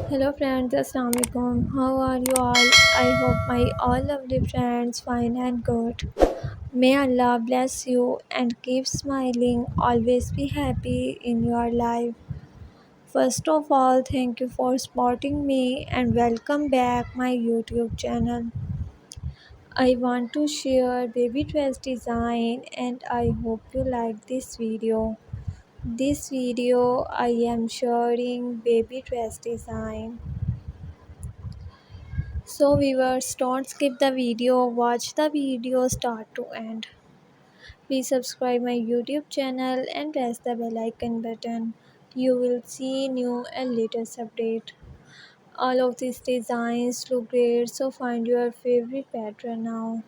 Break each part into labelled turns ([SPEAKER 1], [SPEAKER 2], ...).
[SPEAKER 1] Hello friends, Assalamu alaikum. How are you all? I hope my all lovely friends fine and good. May Allah bless you and keep smiling. Always be happy in your life. First of all, thank you for supporting me and welcome back my YouTube channel. I want to share baby dress design and I hope you like this video. This video I am sharing baby dress design. So viewers, don't skip the video, watch the video start to end. Please subscribe my YouTube channel and press the bell icon button. You will see new and latest update. All of these designs look great, so find your favorite pattern now.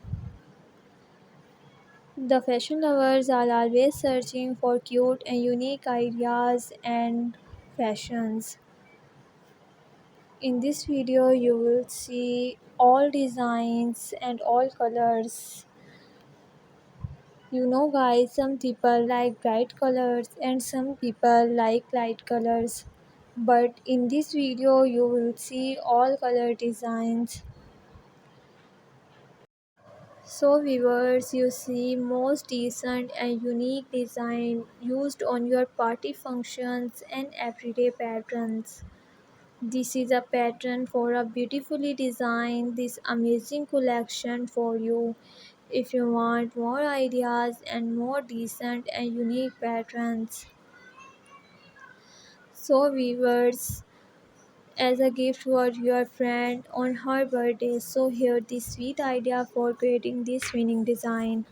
[SPEAKER 1] The fashion lovers are always searching for cute and unique ideas and fashions. In this video you will see all designs and all colors. You know guys, some people like bright colors and some people like light colors. But in this video you will see all color designs. So viewers, you see most decent and unique design used on your party functions and everyday patterns. This is a pattern for a beautifully designed this amazing collection for you. If you want more ideas and more decent and unique patterns. So viewers, as a gift for your friend on her birthday, so here the sweet idea for creating this winning design.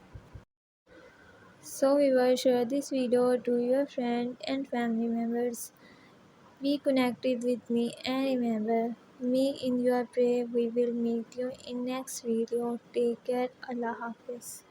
[SPEAKER 1] So viewers, share this video to your friend and family members. Be connected with me and remember me in your prayer. We will meet you in next video. Take care. Allah Hafiz.